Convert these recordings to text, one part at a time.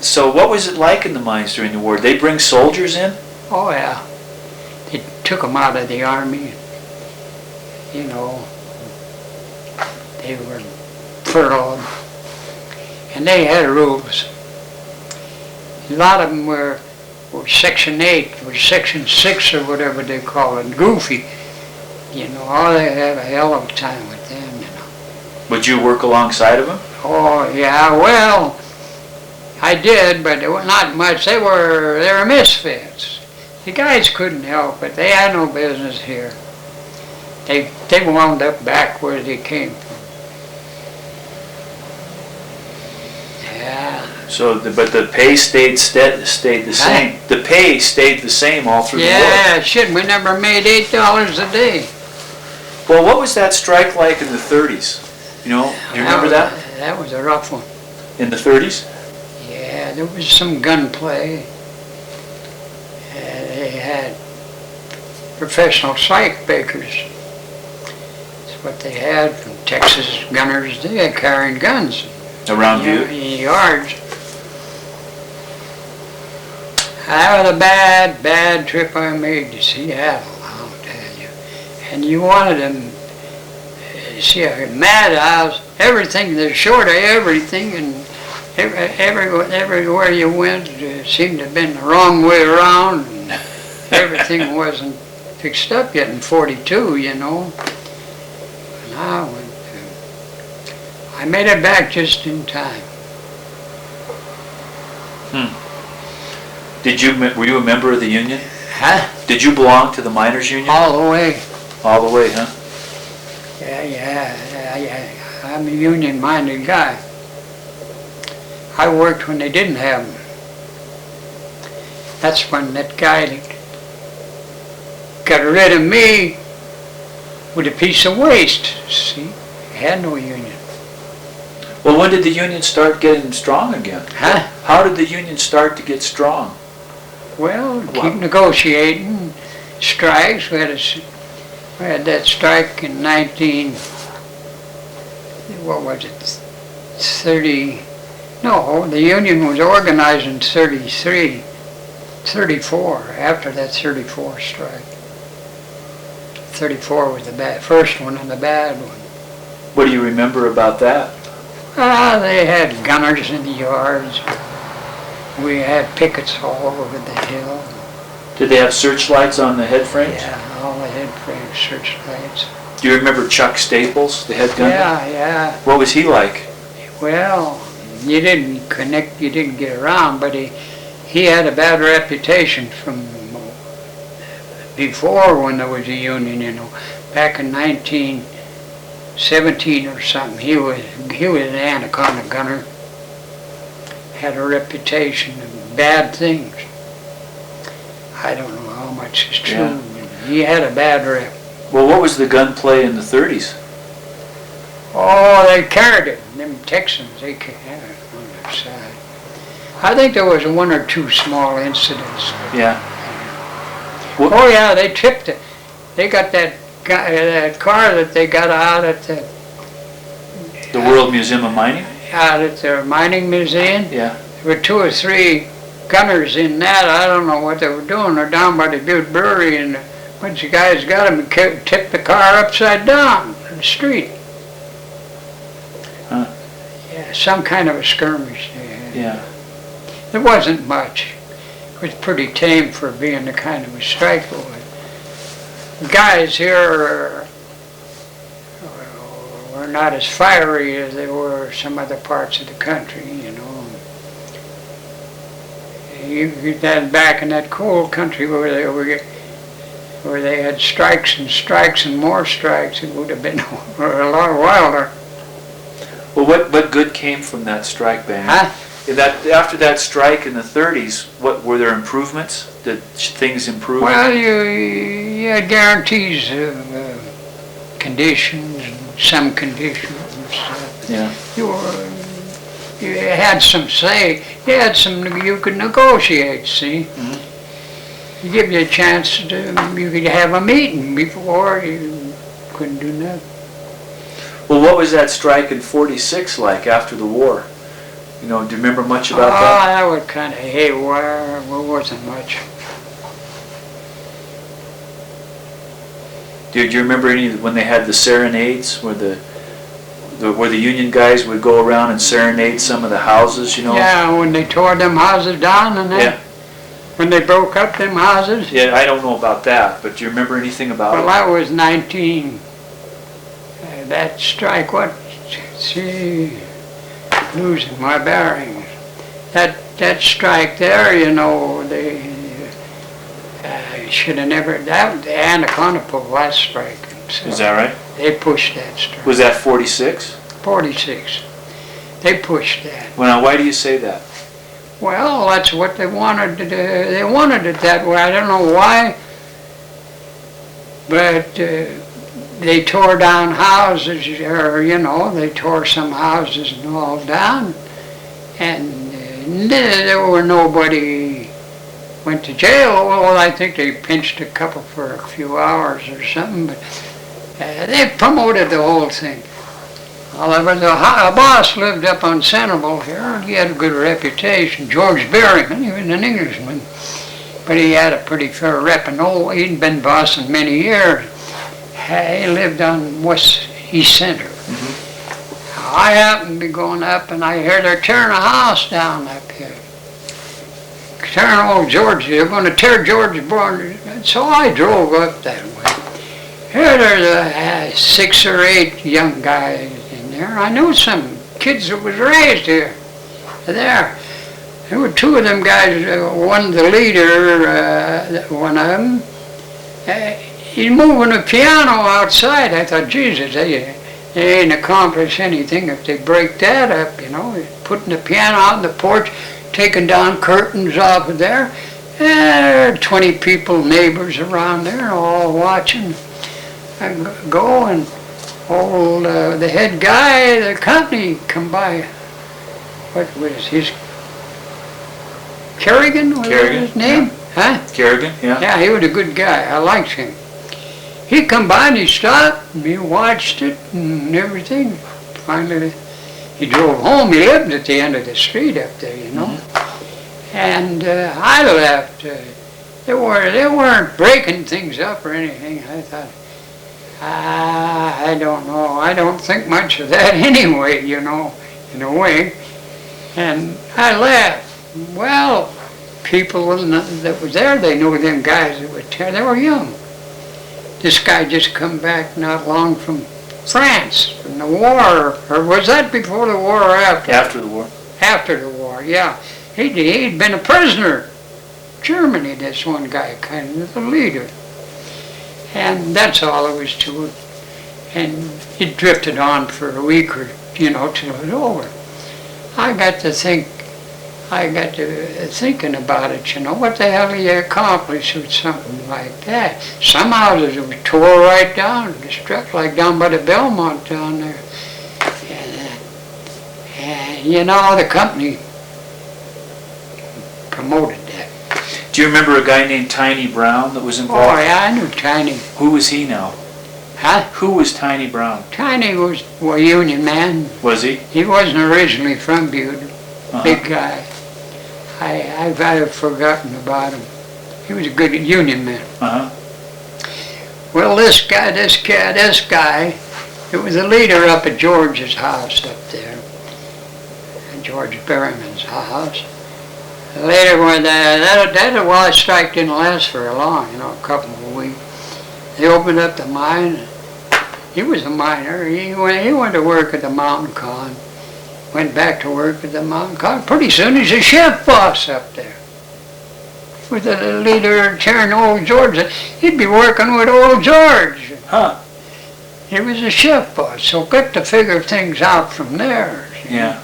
So what was it like in the mines during the war? Did they bring soldiers in? Oh yeah, they took them out of the army. You know, they were furloughed, and they had rules. A lot of them were Section 8, or Section 6, or whatever they call it, goofy. You know, oh, they had a hell of a time with them, you know. Would you work alongside of them? Oh, yeah, well, I did, but it was not much. They were misfits. The guys couldn't help it. They had no business here. They wound up back where they came from. Yeah. So, but the pay stayed the same. The pay stayed the same all through the war. Yeah, shit, we never made $8 a day. Well, what was that strike like in the 30s? You know, you remember that? That was a rough one. In the 30s? Yeah, there was some gunplay. They had professional psych bakers. That's what they had from Texas gunners. They had carrying guns. Around Butte? In yards. That was a bad trip I made to Seattle, I'll tell you. And you wanted them, see a madhouse, everything, they're short of everything, and everywhere you went, it seemed to have been the wrong way around, and everything wasn't fixed up yet in 42, you know. And I made it back just in time. Were you a member of the union? Huh? Did you belong to the miners' union? All the way. All the way, huh? Yeah. I'm a union-minded guy. I worked when they didn't have them. That's when that guy that got rid of me with a piece of waste. See, he had no union. Well, when did the union start getting strong again? Huh? How did the union start to get strong? Well, keep negotiating, strikes. We had that strike in 30, no, the union was organized in 33, 34, after that 34 strike. 34 was the first one and the bad one. What do you remember about that? They had gunners in the yards. We had pickets all over the hill. Did they have searchlights on the head frames? Yeah, all the head frame searchlights. Do you remember Chuck Staples, the head gunner? Yeah. What was he like? Well, you didn't connect, you didn't get around, but he had a bad reputation from before when there was a union, you know. Back in 1917 or something, he was an Anaconda gunner. Had a reputation of bad things. I don't know how much is true. Yeah. He had a bad rep. Well, what was the gunplay in the 30s? Oh, they carried it. Them Texans, they carried it on their side. I think there was one or two small incidents. Yeah. Oh yeah, they tripped it. They got that car that they got out at the World Museum of Mining? Out at the mining museum. Yeah. There were 2 or 3 gunners in that. I don't know what they were doing. They're down by the Butte Brewery, and a bunch of guys got them and tipped the car upside down in the street. Huh. Yeah, some kind of a skirmish there. Yeah. There wasn't much. It was pretty tame for being the kind of a strike. The guys here were not as fiery as they were some other parts of the country, you know. You get that back in that cold country where they had strikes and more strikes, it would have been a lot wilder. Well, what good came from that strike, Ben? Huh? After that strike in the 30s, were there improvements? Did things improve? Well, you had guarantees of conditions, and some conditions. Yeah. You had some say. You could negotiate. See, Mm-hmm. you give you a chance you could have a meeting. Before you couldn't do nothing. Well, what was that strike in 46 like after the war? You know, do you remember much Oh, about that? that was kind of haywire. It wasn't much. Do you remember any when they had the serenades where where the Union guys would go around and serenade some of the houses, you know? Yeah, when they tore them houses down and Yeah. when they broke up them houses. Yeah, I don't know about that, but do you remember anything about Well, it? that was 19. That strike, see, losing my bearings. That strike there, you know, they should have never, the Anaconda pulled that strike. So Is that right? they pushed that strike. Was that 46? 46. They pushed that. Well, now, why do you say that? Well, that's what they wanted to do. They wanted it that way. I don't know why, but they tore down houses, or, you know, they tore some houses and all down, and there were nobody went to jail. Well, I think they pinched a couple for a few hours or something, but they promoted the whole thing. However, the boss lived up on Centerville here. He had a good reputation. George Berryman, he was an Englishman, but he had a pretty fair rep. And he'd been bossing many years. He lived on East Center. I happened to be going up, and I hear they're tearing a house down up here. Tearing old George. They're going to tear George's barn. So I drove up that way. Here there's 6 or 8 young guys in there. I knew some kids that was raised here. There were 2 of them guys. One, the leader, one of them. He's moving a piano outside. I thought, Jesus, they ain't accomplish anything if they break that up, you know. Putting the piano out on the porch, taking down curtains off of there. There are 20 people, neighbors around there, all watching. I go, and the head guy of the company come by. What was his? Kerrigan was his name? Yeah. Huh? Kerrigan, yeah. Yeah, he was a good guy. I liked him. He come by and he stopped and he watched it and everything. Finally, he drove home. He lived at the end of the street up there, you know. And I left. They weren't breaking things up or anything. I thought, I don't know. I don't think much of that anyway, you know, in a way. And I left. Well, people that was there, they knew them guys that would tear. They were young. This guy just come back not long from France, from the war. Or was that before the war or after? After the war. After the war, yeah. He'd been a prisoner. Germany, this one guy, kind of the leader. And that's all there was to it. And it drifted on for a week or, you know, till it was over. I got to thinking about it, you know, what the hell do you accomplish with something like that? Some houses were tore right down, struck like down by the Belmont down there. And you know, the company promoted that. Do you remember a guy named Tiny Brown that was involved? Oh yeah, I knew Tiny. Who was he now? Huh? Who was Tiny Brown? Tiny was a union man. Was he? He wasn't originally from Butte. Big guy. I've forgotten about him. He was a good union man. Well, this guy, it was the leader up at George's house up there, George Berryman's house. Later, when that strike didn't last very long, you know, a couple of weeks. They opened up the mine. He was a miner. He went to work at the mountain con. Went back to work at the mountain con. Pretty soon he's a chef boss up there. With the leader tearing old George. He'd be working with old George. Huh. He was a chef boss, so got to figure things out from there. See? Yeah.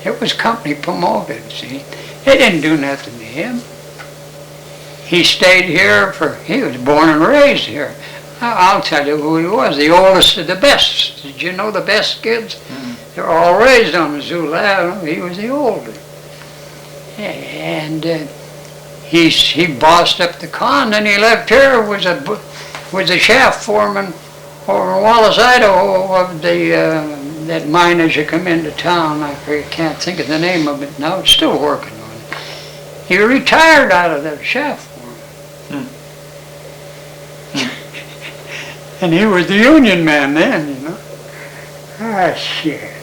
It was company promoted, see. It didn't do nothing to him. He stayed here he was born and raised here. I'll tell you who he was, the oldest of the best. Did you know the best kids? Mm-hmm. They were all raised on Missoula Avenue. He was the older. And he bossed up the con, then he left here, was a shaft foreman over in Wallace, Idaho, of the that mine as you come into town. I can't think of the name of it now. It's still working on it. He retired out of that shaft for him. And he was the union man then, you know. Ah, shit.